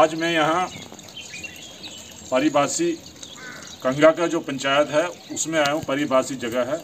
आज मैं यहाँ परिभाषी कंगा का जो पंचायत है उसमें आया हूँ। परिभाषी जगह है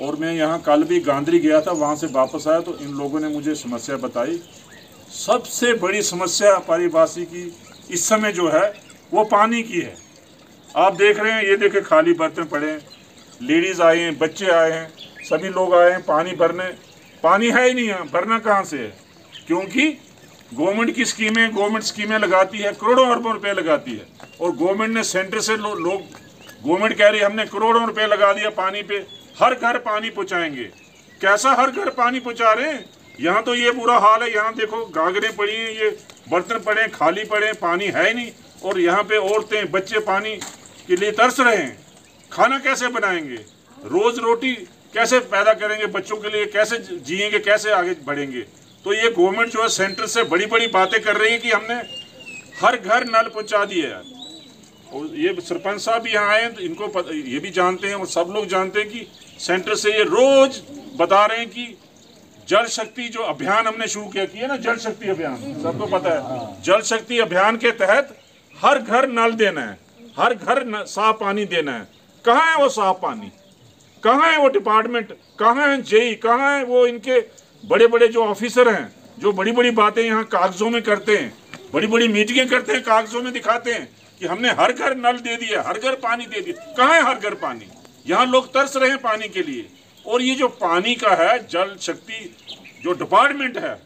और मैं यहाँ कल भी गांधरी गया था, वहाँ से वापस आया तो इन लोगों ने मुझे समस्या बताई। सबसे बड़ी समस्या परिभाषी की इस समय जो है वो पानी की है। आप देख रहे हैं, ये देखे खाली बर्तन पड़े हैं, लेडीज़ आए हैं, बच्चे आए हैं, सभी लोग आए हैं पानी भरने। पानी है ही नहीं यहाँ, भरना कहाँ से है? क्योंकि गवर्नमेंट स्कीमें लगाती है, करोड़ों अरबों रुपए लगाती है और गवर्नमेंट ने सेंटर से लोग गवर्नमेंट कह रही है हमने करोड़ों रुपए लगा दिया पानी पे, हर घर पानी पहुँचाएंगे। कैसा हर घर पानी पहुँचा रहे हैं? यहाँ तो ये बुरा हाल है। यहाँ देखो गागरें पड़ी हैं, ये बर्तन पड़े हैं, खाली पड़े हैं, पानी है ही नहीं। और यहाँ पे औरतें बच्चे पानी के लिए तरस रहे हैं। खाना कैसे बनाएंगे? रोज रोटी कैसे पैदा करेंगे बच्चों के लिए? कैसे जिएंगे? कैसे आगे बढ़ेंगे? तो ये गवर्नमेंट जो है सेंटर से बड़ी बड़ी बातें कर रही है कि हमने हर घर नल पहुंचा दिए है। और ये सरपंच साहब भी यहाँ आए हैं तो इनको ये भी जानते हैं और सब लोग जानते हैं कि सेंटर से ये रोज बता रहे हैं कि जल शक्ति जो अभियान हमने शुरू किया ना, जल शक्ति अभियान सबको पता है। जल शक्ति अभियान के तहत हर घर नल देना है, हर घर साफ पानी देना है। कहाँ है वो साफ पानी? कहाँ है वो डिपार्टमेंट? कहाँ है जेई? कहाँ है वो इनके बड़े बड़े जो ऑफिसर हैं जो बड़ी बड़ी बातें यहाँ कागजों में करते हैं, बड़ी बड़ी मीटिंगें करते हैं, कागजों में दिखाते हैं कि हमने हर घर नल दे दिया, हर घर पानी दे दिया। कहाँ है हर घर पानी? यहाँ लोग तरस रहे हैं पानी के लिए। और ये जो पानी का है, जल शक्ति जो डिपार्टमेंट है,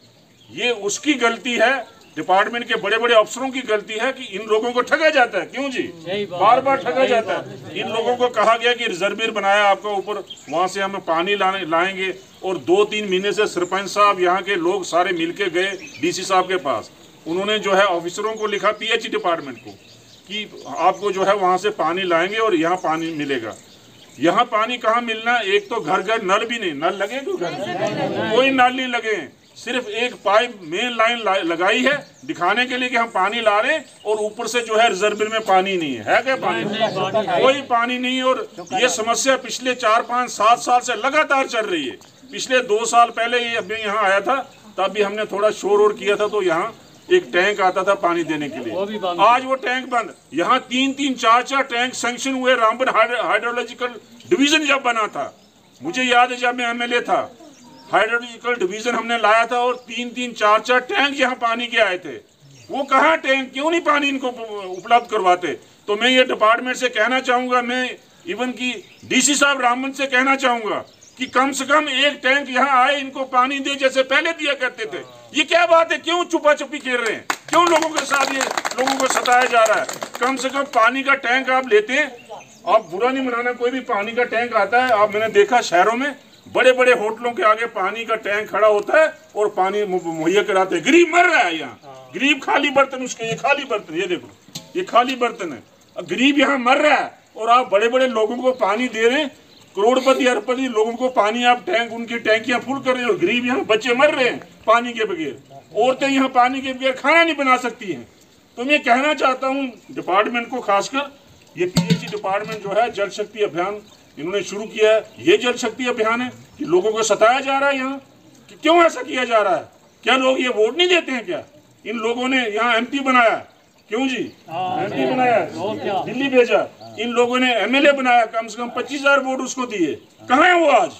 ये उसकी गलती है, डिपार्टमेंट के बड़े बड़े अफसरों की गलती है कि इन लोगों को ठगा जाता है। क्यों जी? बार बार ठगा जाता है। इन लोगों को कहा गया कि रिजर्वियर बनाया आपका ऊपर, वहां से हमें पानी लाएंगे। और 2-3 महीने से सरपंच साहब यहाँ के लोग सारे मिलके गए डीसी साहब के पास। उन्होंने जो है ऑफिसरों को लिखा, पीएचई डिपार्टमेंट को, कि आपको जो है वहां से पानी लाएंगे और यहाँ पानी मिलेगा। यहाँ पानी कहाँ मिलना? एक तो घर घर नल भी नहीं, नल लगे कोई नल नहीं लगे। सिर्फ एक पाइप मेन लाइन लगाई है दिखाने के लिए कि हम पानी ला रहे हैं और ऊपर से जो है रिजर्वियर में पानी नहीं है क्या? पानी कोई पानी नहीं है। और ये समस्या पिछले 4-5-7 साल से लगातार चल रही है। पिछले 2 साल पहले ये अभी यहाँ आया था, तब भी हमने थोड़ा शोर और किया था, तो यहाँ एक टैंक आता था पानी देने के लिए। आज वो टैंक बंद। यहाँ 3-3, 4-4 टैंक सैंक्शन हुए। रामबन हाइड्रोलॉजिकल डिवीजन जब बना था, मुझे याद है जब मैं एमएलए था, हाइड्रोलॉजिकल डिवीजन हमने लाया था और 3-3, 4-4 टैंक यहाँ पानी के आए थे। वो कहाँ टैंक? क्यों नहीं पानी इनको उपलब्ध करवाते? तो मैं ये डिपार्टमेंट से कहना चाहूंगा, मैं इवन की डीसी साहब रामबन से कहना चाहूंगा कि कम से कम एक टैंक यहाँ आए, इनको पानी दे जैसे पहले दिया करते थे। ये क्या बात है? क्यों छुपा छुपी खेल रहे हैं? क्यों लोगों के साथ ये लोगों को सताया जा रहा है? कम से कम पानी का टैंक आप लेते हैं, आप बुरा नहीं मनाना, कोई भी पानी का टैंक आता है। आप मैंने देखा शहरों में बड़े बड़े होटलों के आगे पानी का टैंक खड़ा होता है और पानी मुहैया कराते हैं। गरीब मर रहा है यहाँ, गरीब खाली बर्तन, उसके ये खाली बर्तन, ये देखो ये खाली बर्तन है। गरीब यहाँ मर रहा है और आप बड़े बड़े लोगों को पानी दे रहे हैं, करोड़पति अरबपति लोगों को पानी आप टैंक, उनकी टैंकियां फुल कर रहे हो। गरीब यहाँ बच्चे मर रहे हैं पानी के बगैर। औरतें यहाँ पानी के बगैर खाना नहीं बना सकती हैं। तो मैं कहना चाहता हूँ डिपार्टमेंट को, खासकर ये पीएचई डिपार्टमेंट जो है, जल शक्ति अभियान इन्होंने शुरू किया है। ये जल शक्ति अभियान है कि लोगों को सताया जा रहा है यहाँ, कि क्यों ऐसा किया जा रहा है? क्या लोग ये वोट नहीं देते हैं क्या? इन लोगों ने यहाँ एमपी बनाया, क्यों जी? एमपी बनाया, दिल्ली भेजा। इन लोगों ने एमएलए बनाया, कम से कम 25,000 वोट उसको दिए। कहाँ है वो आज?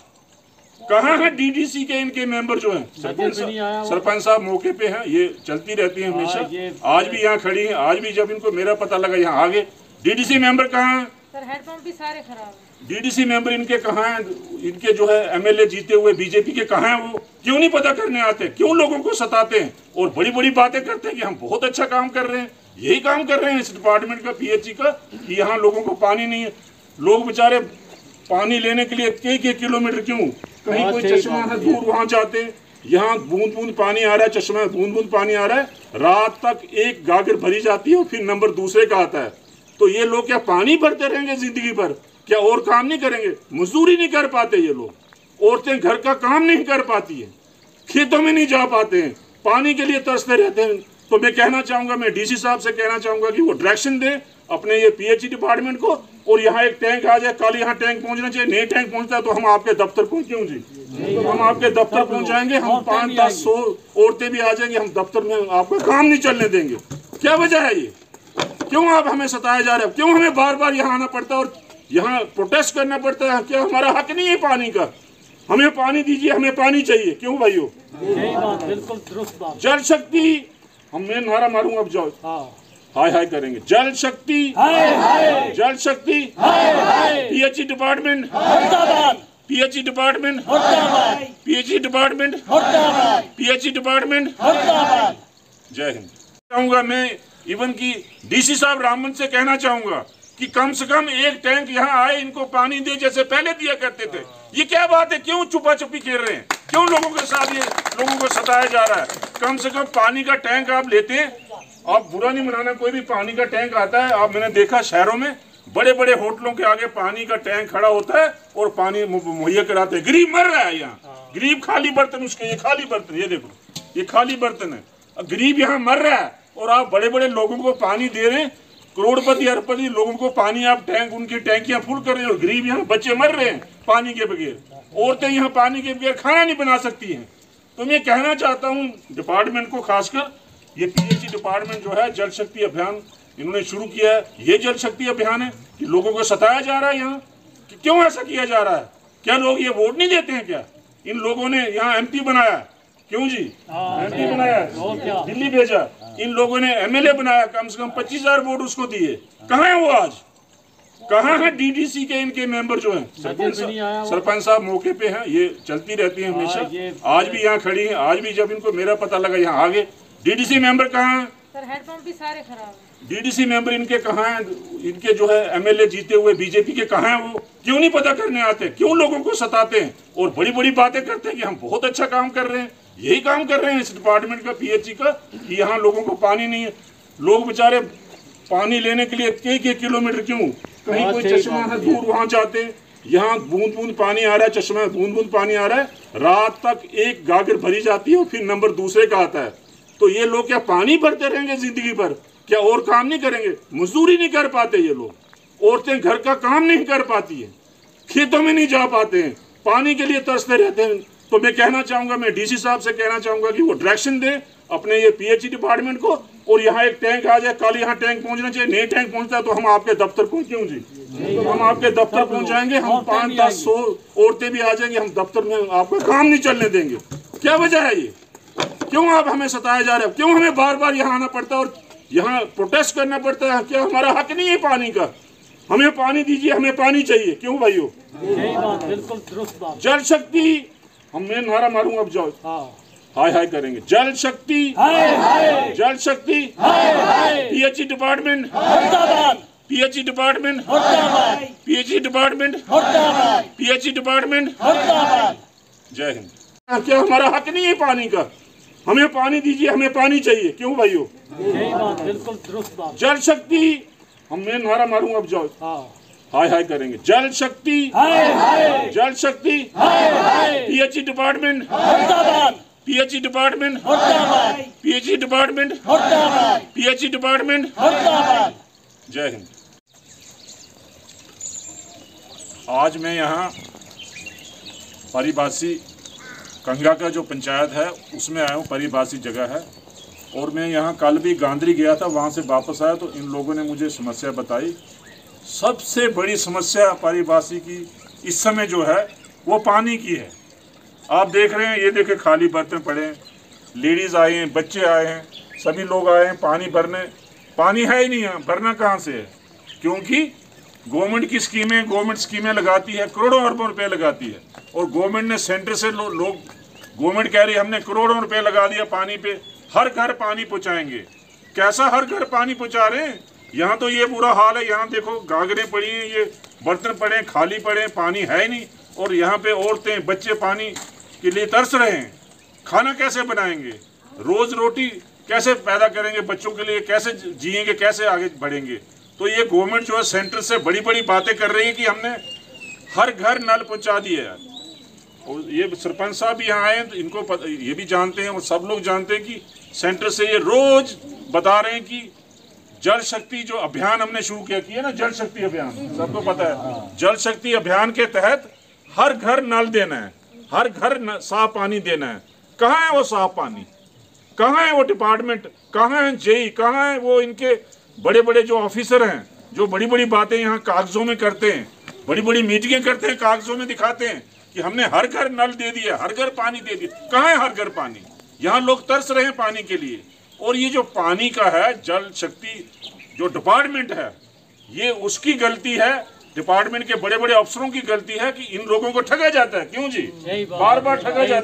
कहाँ है डीडीसी के इनके मेंबर जो हैं? सरपंच साहब मौके पे हैं, ये चलती रहती है हमेशा। आज भी यहाँ खड़ी है, आज भी जब इनको मेरा पता लगा यहाँ आगे। डीडीसी मेंबर कहाँ है? सर हेडपंप भी सारे खराब हैं। डीडीसी मेंबर इनके कहाँ हैं? इनके जो है एमएलए जीते हुए बीजेपी के कहाँ हैं? वो क्यों नहीं पता करने आते? क्यों लोगों को सताते हैं और बड़ी बड़ी बातें करते हैं कि हम बहुत अच्छा काम कर रहे हैं? यही काम कर रहे हैं इस डिपार्टमेंट का, पीएचई का, कि यहाँ लोगों को पानी नहीं है। लोग बेचारे पानी लेने के लिए कई किलोमीटर, क्यों? कहीं कोई चश्मा है दूर, वहां जाते हैं। यहाँ बूंद बूंद पानी आ रहा है, चश्मा बूंद बूंद पानी आ रहा है, रात तक एक गागर भरी जाती है और फिर नंबर दूसरे का आता है। तो ये लोग क्या पानी भरते रहेंगे जिंदगी भर? क्या और काम नहीं करेंगे? मजदूरी नहीं कर पाते ये लोग, औरतें घर का काम नहीं कर पाती है, खेतों में नहीं जा पाते हैं, पानी के लिए तरसते रहते हैं। तो मैं कहना चाहूंगा, मैं डीसी साहब से कहना चाहूंगा कि वो डायरेक्शन दे अपने ये पीएचई डिपार्टमेंट को, और यहाँ एक टैंक आ जाए। कल यहाँ टैंक पहुंचना चाहिए, नहीं टैंक पहुंचता है तो हम आपके दफ्तर पहुंचे जी, तो हम आपके दफ्तर पहुंचाएंगे। हम 5-10-100 औरतें भी आ जाएंगे, हम दफ्तर में आपका काम नहीं चलने देंगे। क्या वजह है ये? क्यों आप हमें सताया जा रहे हो? क्यों हमें बार बार यहाँ आना पड़ता है और यहाँ प्रोटेस्ट करना पड़ता है? क्या हमारा हक नहीं है पानी का? हमें पानी दीजिए, हमें पानी चाहिए। क्यों भाइयों? यही बात, बिल्कुल दुरुस्त बात। जल शक्ति, मैं नारा मारूंगा, अब जाओ हाय हाय करेंगे। जल शक्ति, जल शक्ति, PHE department, PHE department, PHE department, PHE department. जय हिंद। चाहूंगा मैं इवन की डीसी साहब रामन से कहना चाहूंगा कि कम से कम एक टैंक यहाँ आए, इनको पानी दे जैसे पहले दिया करते थे। ये क्या बात है? क्यों छुपा छुपी खेल रहे हैं? क्यों लोगों के साथ ये लोगों को सताया जा रहा है? कम से कम पानी का टैंक आप लेते हैं। आप बुरा नहीं मनाना, कोई भी पानी का टैंक आता है। आप मैंने देखा शहरों में बड़े बड़े होटलों के आगे पानी का टैंक खड़ा होता है और पानी मुहैया कराते हैं। गरीब मर रहा है यहाँ, गरीब खाली बर्तन, उसके ये खाली बर्तन, ये देखो ये खाली बर्तन है। गरीब यहाँ मर रहा है और आप बड़े बड़े लोगों को पानी दे रहे हैं। करोड़पति अरबपति लोगों को पानी आप टैंक, उनकी टैंकियां फुल कर रहे हो। गरीब यहाँ बच्चे मर रहे हैं पानी के बगैर। औरतें यहाँ पानी के बगैर खाना नहीं बना सकती हैं। तो मैं कहना चाहता हूँ डिपार्टमेंट को, खासकर ये पीएचई डिपार्टमेंट जो है, जल शक्ति अभियान इन्होंने शुरू किया है। ये जल शक्ति अभियान है कि लोगों को सताया जा रहा है यहाँ, कि क्यों ऐसा किया जा रहा है? क्या लोग ये वोट नहीं देते हैं क्या? इन लोगों ने यहाँ एमपी बनाया, क्यों जी? एमपी बनाया, दिल्ली भेजा। इन लोगों ने एमएलए बनाया, कम से कम 25,000 वोट उसको दिए। कहाँ है वो आज? कहाँ है डीडीसी के इनके मेंबर जो हैं? सरपंच साहब मौके पे हैं, ये चलती रहती है हमेशा। आज भी यहाँ खड़ी है, आज भी जब इनको मेरा पता लगा यहाँ आगे। डीडीसी मेंबर कहाँ है? सर हेडपंप भी सारे खराब है। डीडीसी मेंबर इनके कहाँ हैं? इनके जो है एमएलए जीते हुए बीजेपी के कहाँ हैं? वो क्यों नहीं पता करने आते? क्यों लोगों को सताते हैं और बड़ी बड़ी बातें करते हैं कि हम बहुत अच्छा काम कर रहे हैं? यही काम कर रहे हैं इस डिपार्टमेंट का, पीएचई का, कि यहाँ लोगों को पानी नहीं है। लोग बेचारे पानी लेने के लिए कई किलोमीटर, क्यों? कहीं कोई चश्मा है दूर, वहां जाते हैं। यहाँ बूंद बूंद पानी आ रहा है, चश्मा में बूंद बूंद पानी आ रहा है। रात तक एक गागर भरी जाती है और फिर नंबर दूसरे का आता है। तो ये लोग क्या पानी भरते रहेंगे जिंदगी भर? क्या और काम नहीं करेंगे? मजदूरी नहीं कर पाते ये लोग। औरतें घर का काम नहीं कर पाती है, खेतों में नहीं जा पाते हैं, पानी के लिए तरसते रहते हैं। तो मैं कहना चाहूंगा, मैं डीसी साहब से कहना चाहूंगा कि वो डायरेक्शन दे अपने ये पीएचई डिपार्टमेंट को, और यहाँ एक टैंक आ जाए। कल यहाँ टैंक पहुंचना चाहिए। नहीं टैंक पहुंचता है तो हम आपके दफ्तर पहुंचें जी, तो हम आपके दफ्तर पहुंचाएंगे। हम 5-10 औरतें भी आ जाएंगे, हम दफ्तर में आपका काम नहीं चलने देंगे। क्या वजह है ये? क्यों आप हमें सताया जा रहे हो? क्यों हमें बार बार यहाँ आना पड़ता है और यहाँ प्रोटेस्ट करना पड़ता है? क्या हमारा हक नहीं है पानी का? हमें पानी दीजिए, हमें पानी चाहिए। क्यों भाइयों? यही बात, बिल्कुल दुरुस्त बात। जल शक्ति, मैं नारा मारूंगा, अब जाओ हाय हाय करेंगे। जल शक्ति, जल शक्ति, PHE department, PHE department, PHE department, PHE department. जय हिंद। क्या हमारा हक नहीं है पानी का? हमें पानी दीजिए, हमें पानी चाहिए। क्यों भाइयों? यही बात, बिल्कुल दुरुस्त बात। जल शक्ति, मैं नारा मारूंगा, अब जाओ हाय हाय करेंगे। जल शक्ति, जल शक्ति, PHE department, PHE department, PHE department, PHE department. जय हिंद। आज मैं यहाँ परिभाषी कंगरा का जो पंचायत है उसमें आया हूँ। परिभाषी जगह है और मैं यहाँ कल भी गांधरी गया था, वहाँ से वापस आया तो इन लोगों ने मुझे समस्या बताई। सबसे बड़ी समस्या परिभाषी की इस समय जो है वो पानी की है। आप देख रहे हैं, ये देखे खाली बर्तन पड़े हैं, लेडीज़ आए हैं, बच्चे आए हैं, सभी लोग आए हैं पानी भरने। पानी है ही नहीं यहाँ, भरना कहाँ से है? क्योंकि गवर्नमेंट की स्कीमें, गवर्नमेंट स्कीमें लगाती है, करोड़ों अरबों रुपए लगाती है, और गवर्नमेंट ने सेंटर से लोग गवर्नमेंट कह रही है हमने करोड़ों रुपए लगा दिया पानी पे, हर घर पानी पहुँचाएंगे। कैसा हर घर पानी पहुँचा रहे हैं? यहाँ तो ये बुरा हाल है। यहाँ देखो गागरें पड़ी हैं, ये बर्तन पड़े हैं, खाली पड़े हैं, पानी है ही नहीं। और यहाँ पे औरतें बच्चे पानी के लिए तरस रहे हैं। खाना कैसे बनाएंगे? रोज रोटी कैसे पैदा करेंगे बच्चों के लिए? कैसे जिएंगे? कैसे आगे बढ़ेंगे? तो ये गवर्नमेंट जो है सेंटर से बड़ी बड़ी बातें कर रही है कि हमने हर घर नल पहुंचा दिए है। और ये सरपंच साहब भी यहाँ आए हैं तो इनको ये भी जानते हैं और सब लोग जानते हैं कि सेंटर से ये रोज बता रहे हैं कि जल शक्ति जो अभियान हमने शुरू किया ना, जल शक्ति अभियान, सबको पता है। जल शक्ति अभियान के तहत हर घर नल देना है, हर घर साफ पानी देना है। कहाँ है वो साफ पानी? कहाँ है वो डिपार्टमेंट, कहाँ है जेई, कहाँ है वो इनके बड़े बड़े जो ऑफिसर हैं जो बड़ी बड़ी बातें यहाँ कागजों में करते हैं, बड़ी बड़ी मीटिंगें करते हैं, कागजों में दिखाते हैं कि हमने हर घर नल दे दिया, हर घर पानी दे दिया। कहाँ है हर घर पानी? यहाँ लोग तरस रहे हैं पानी के लिए। और ये जो पानी का है, जल शक्ति जो डिपार्टमेंट है, ये उसकी गलती है, डिपार्टमेंट के बड़े बड़े अफसरों की गलती है कि इन लोगों को ठगा जाता है। क्यों जी? बार बार ठगा जाता है।